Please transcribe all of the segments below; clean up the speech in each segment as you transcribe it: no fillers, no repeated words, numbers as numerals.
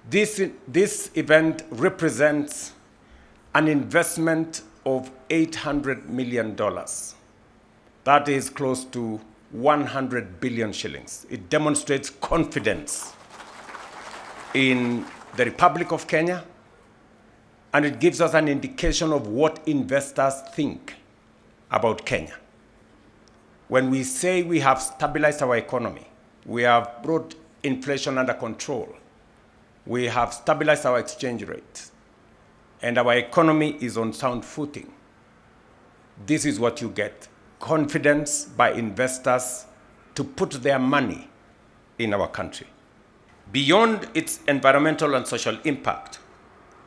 This event represents an investment of $800 million. That is close to 100 billion shillings. It demonstrates confidence in the Republic of Kenya, and it gives us an indication of what investors think about Kenya. When we say we have stabilized our economy, we have brought inflation under control, we have stabilized our exchange rate, and our economy is on sound footing, this is what you get: confidence by investors to put their money in our country. Beyond its environmental and social impact,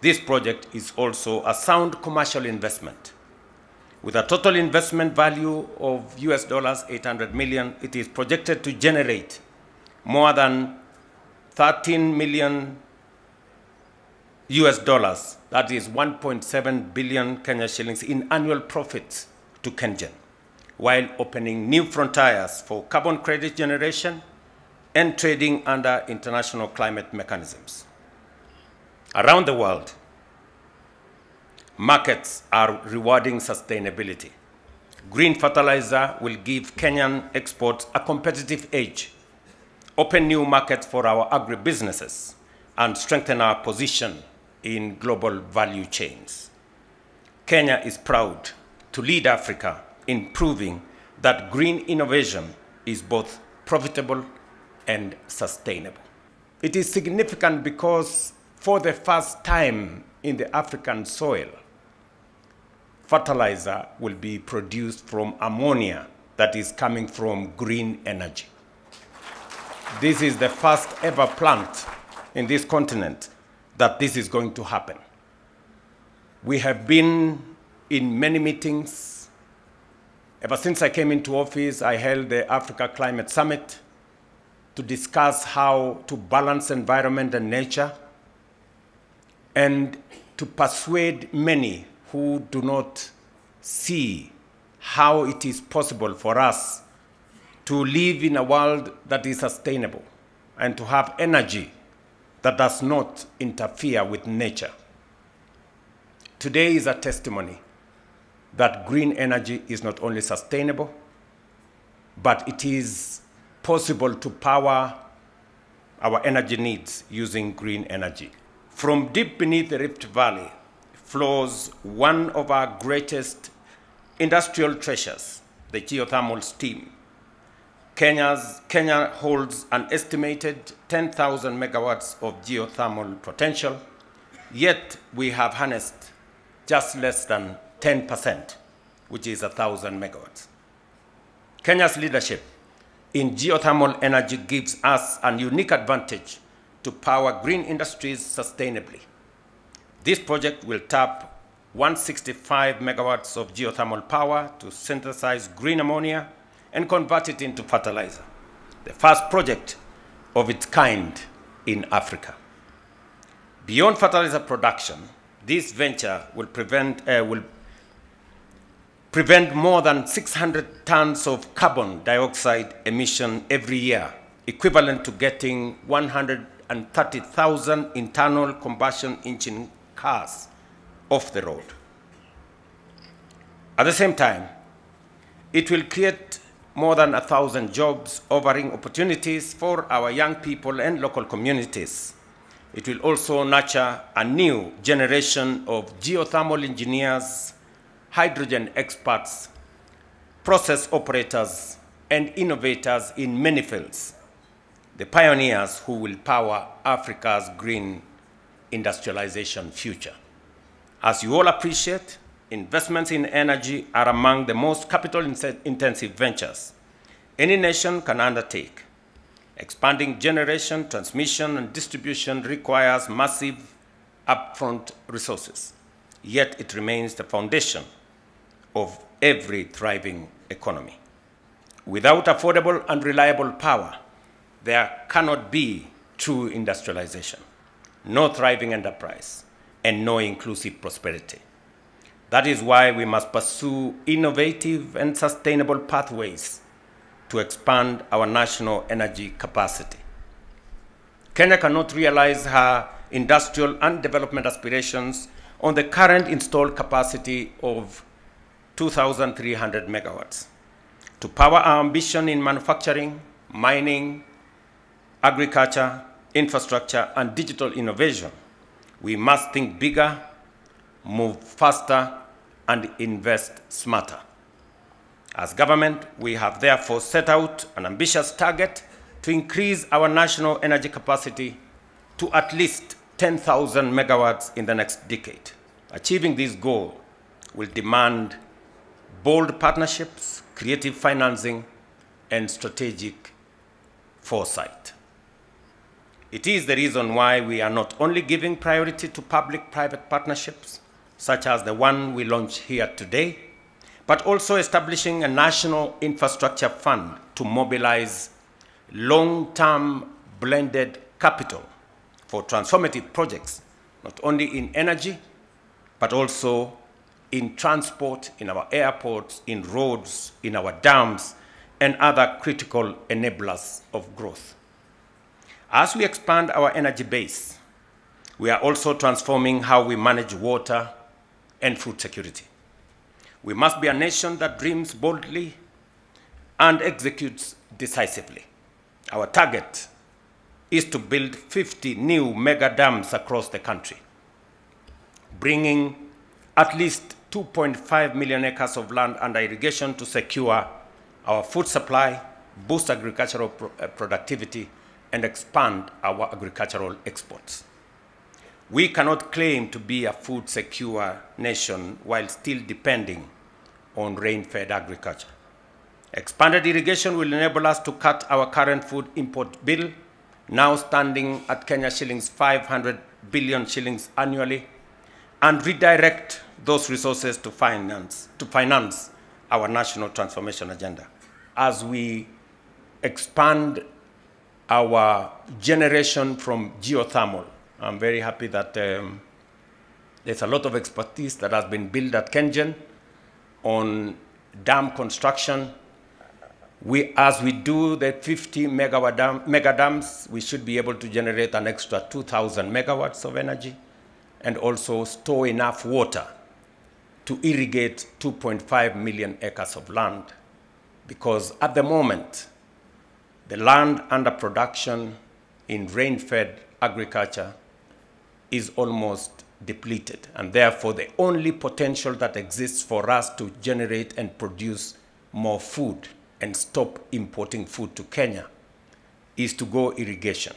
this project is also a sound commercial investment. With a total investment value of US dollars 800 million, it is projected to generate more than 13 million US dollars, that is 1.7 billion Kenya shillings, in annual profits to KenGen, while opening new frontiers for carbon credit generation and trading under international climate mechanisms. Around the world, markets are rewarding sustainability. Green fertilizer will give Kenyan exports a competitive edge, open new markets for our agribusinesses, and strengthen our position in global value chains. Kenya is proud to lead Africa in proving that green innovation is both profitable and sustainable. It is significant because for the first time in the African soil, fertilizer will be produced from ammonia that is coming from green energy. This is the first ever plant in this continent that this is going to happen. We have been in many meetings. Ever since I came into office, I held the Africa Climate Summit to discuss how to balance environment and nature, and to persuade many who do not see how it is possible for us to live in a world that is sustainable and to have energy that does not interfere with nature. Today is a testimony that green energy is not only sustainable, but it is possible to power our energy needs using green energy. From deep beneath the Rift Valley flows one of our greatest industrial treasures, the geothermal steam. Kenya holds an estimated 10,000 megawatts of geothermal potential, yet we have harnessed just less than 10%, which is 1,000 megawatts. Kenya's leadership in geothermal energy gives us a unique advantage to power green industries sustainably. This project will tap 165 megawatts of geothermal power to synthesize green ammonia and convert it into fertilizer, the first project of its kind in Africa. Beyond fertilizer production, this venture will prevent more than 600 tons of carbon dioxide emission every year, equivalent to getting 130,000 internal combustion engine cars off the road. At the same time, it will create more than 1,000 jobs, offering opportunities for our young people and local communities. It will also nurture a new generation of geothermal engineers, hydrogen experts, process operators, and innovators in many fields, the pioneers who will power Africa's green industrialization future. As you all appreciate, investments in energy are among the most capital-intensive ventures any nation can undertake. Expanding generation, transmission, and distribution requires massive upfront resources, yet it remains the foundation of every thriving economy. Without affordable and reliable power, there cannot be true industrialization, no thriving enterprise, and no inclusive prosperity. That is why we must pursue innovative and sustainable pathways to expand our national energy capacity. Kenya cannot realize her industrial and development aspirations on the current installed capacity of 2,300 megawatts. To power our ambition in manufacturing, mining, agriculture, infrastructure, and digital innovation, we must think bigger, move faster, and invest smarter. As government, we have therefore set out an ambitious target to increase our national energy capacity to at least 10,000 megawatts in the next decade. Achieving this goal will demand bold partnerships, creative financing, and strategic foresight. It is the reason why we are not only giving priority to public-private partnerships, such as the one we launched here today, but also establishing a national infrastructure fund to mobilize long-term blended capital for transformative projects, not only in energy, but also in transport, in our airports, in roads, in our dams, and other critical enablers of growth. As we expand our energy base, we are also transforming how we manage water and food security. We must be a nation that dreams boldly and executes decisively. Our target is to build 50 new mega dams across the country, bringing at least 2.5 million acres of land under irrigation to secure our food supply, boost agricultural productivity, and expand our agricultural exports. We cannot claim to be a food-secure nation while still depending on rain-fed agriculture. Expanded irrigation will enable us to cut our current food import bill, now standing at Kenya shillings 500 billion shillings annually, and redirect those resources to finance our national transformation agenda. As we expand our generation from geothermal, I'm very happy that there's a lot of expertise that has been built at Kengen on dam construction. As we do the 50 megawatt mega dams, we should be able to generate an extra 2,000 megawatts of energy and also store enough water to irrigate 2.5 million acres of land. Because at the moment, the land under production in rain-fed agriculture is almost depleted, and therefore the only potential that exists for us to generate and produce more food and stop importing food to Kenya is to go irrigation.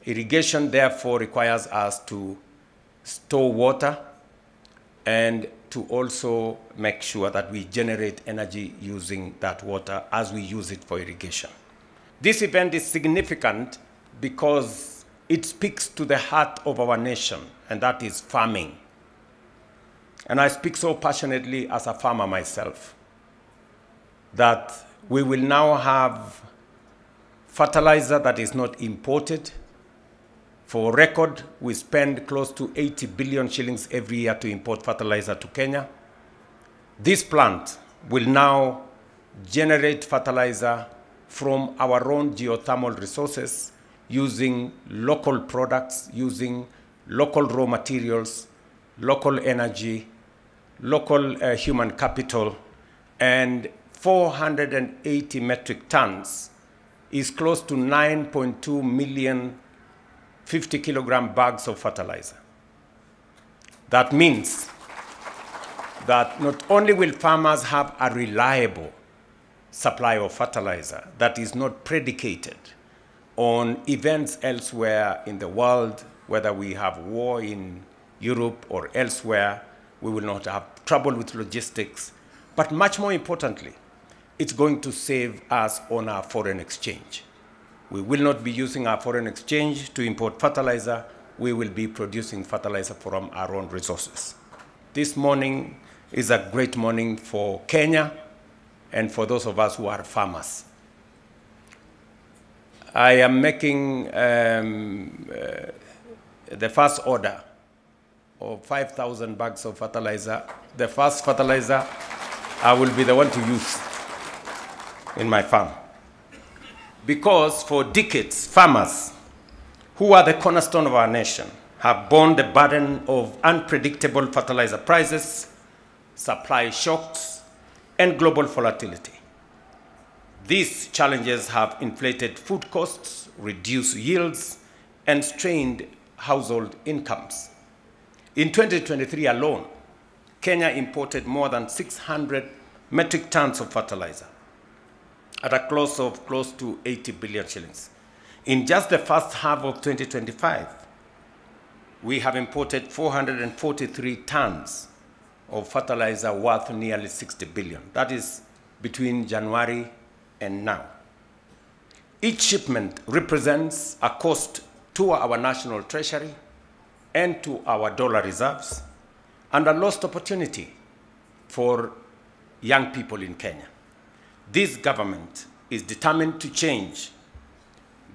Irrigation therefore requires us to store water and to also make sure that we generate energy using that water as we use it for irrigation. This event is significant because it speaks to the heart of our nation, and that is farming. And I speak so passionately as a farmer myself that we will now have fertilizer that is not imported. For record, we spend close to 80 billion shillings every year to import fertilizer to Kenya. This plant will now generate fertilizer from our own geothermal resources, using local products, using local raw materials, local energy, local human capital, and 480 metric tons is close to 9.2 million 50 kilogram bags of fertilizer. That means that not only will farmers have a reliable supply of fertilizer that is not predicated on events elsewhere in the world, whether we have war in Europe or elsewhere, we will not have trouble with logistics, but much more importantly, it's going to save us on our foreign exchange. We will not be using our foreign exchange to import fertilizer. We will be producing fertilizer from our own resources. This morning is a great morning for Kenya and for those of us who are farmers. I am making the first order of 5,000 bags of fertilizer. The first fertilizer I will be the one to use in my farm. Because for decades, farmers who are the cornerstone of our nation, have borne the burden of unpredictable fertilizer prices, supply shocks, and global volatility. These challenges have inflated food costs, reduced yields, and strained household incomes. In 2023 alone, Kenya imported more than 600 metric tons of fertilizer at a cost of close to 80 billion shillings. In just the first half of 2025, we have imported 443 tons of fertilizer worth nearly 60 billion. That is between January and now. Each shipment represents a cost to our national treasury and to our dollar reserves, and a lost opportunity for young people in Kenya. This government is determined to change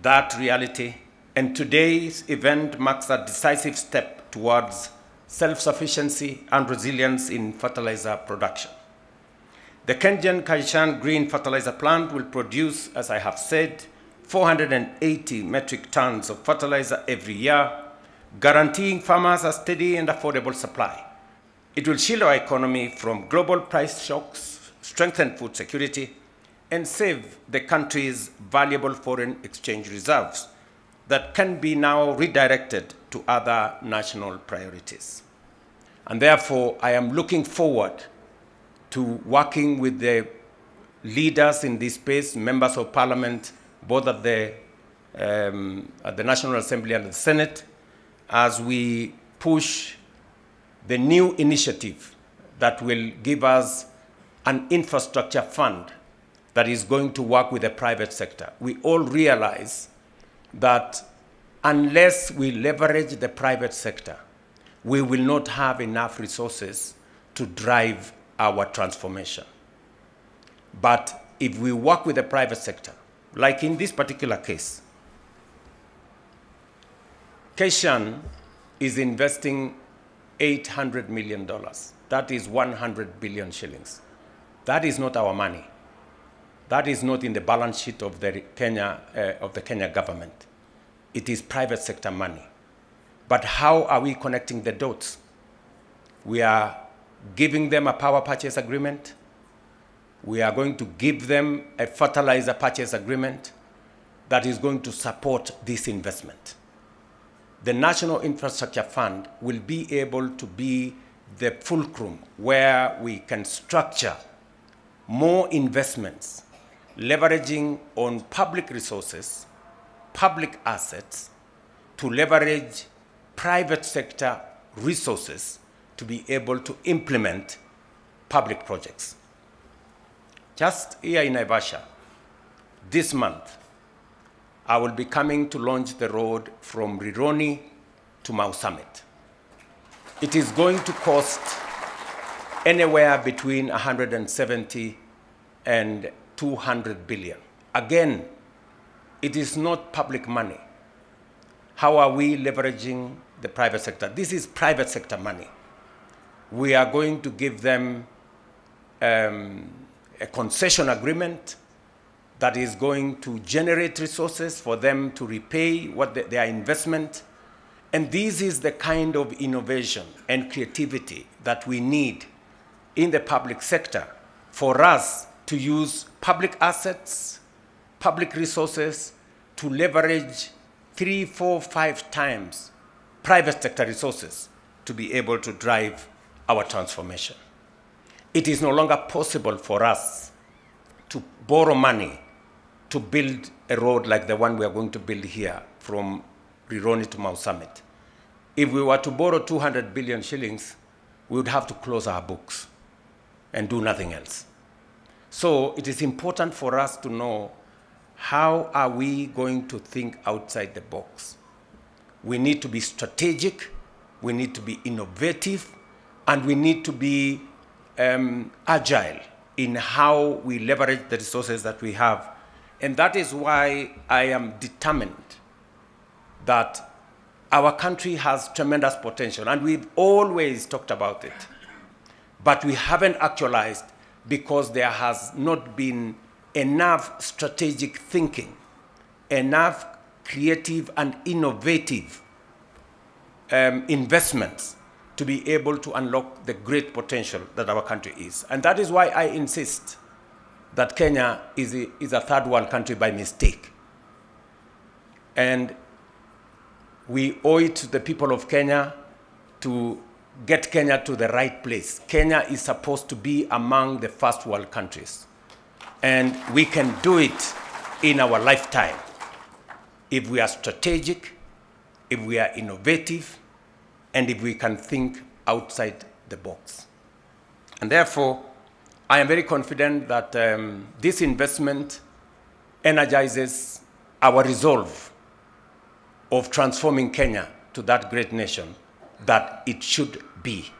that reality, and today's event marks a decisive step towards self-sufficiency and resilience in fertilizer production. The Kenyan Kaishan Green Fertilizer Plant will produce, as I have said, 480 metric tons of fertilizer every year, guaranteeing farmers a steady and affordable supply. It will shield our economy from global price shocks, strengthen food security, and save the country's valuable foreign exchange reserves that can be now redirected to other national priorities. And therefore, I am looking forward to working with the leaders in this space, members of parliament, both at the National Assembly and the Senate, as we push the new initiative that will give us an infrastructure fund that is going to work with the private sector. We all realize that unless we leverage the private sector, we will not have enough resources to drive our transformation. But if we work with the private sector, like in this particular case, Kaishan is investing $800 million. That is 100 billion shillings. That is not our money. That is not in the balance sheet of the Kenya government. It is private sector money. But how are we connecting the dots? We are giving them a power purchase agreement. We are going to give them a fertilizer purchase agreement that is going to support this investment. The National Infrastructure Fund will be able to be the fulcrum where we can structure more investments, leveraging on public resources, public assets, to leverage private sector resources to be able to implement public projects. Just here in Naivasha, this month, I will be coming to launch the road from Rironi to Mau Summit. It is going to cost anywhere between 170 and 200 billion. Again, it is not public money. How are we leveraging the private sector? This is private sector money. We are going to give them a concession agreement that is going to generate resources for them to repay their investment. And this is the kind of innovation and creativity that we need in the public sector for us to use public assets, public resources to leverage 3, 4, 5 times private sector resources to be able to drive our transformation. It is no longer possible for us to borrow money to build a road like the one we are going to build here from Rironi to Mau Summit. If we were to borrow 200 billion shillings, we would have to close our books and do nothing else. So it is important for us to know, how are we going to think outside the box? We need to be strategic, we need to be innovative, and we need to be agile in how we leverage the resources that we have. And that is why I am determined that our country has tremendous potential, and we've always talked about it. But we haven't actualized because there has not been enough strategic thinking, enough creative and innovative investments to be able to unlock the great potential that our country is. And that is why I insist that Kenya is a third world country by mistake. And we owe it to the people of Kenya to get Kenya to the right place. Kenya is supposed to be among the first world countries. And we can do it in our lifetime if we are strategic, if we are innovative, and if we can think outside the box. And therefore, I am very confident that this investment energizes our resolve of transforming Kenya to that great nation that it should be.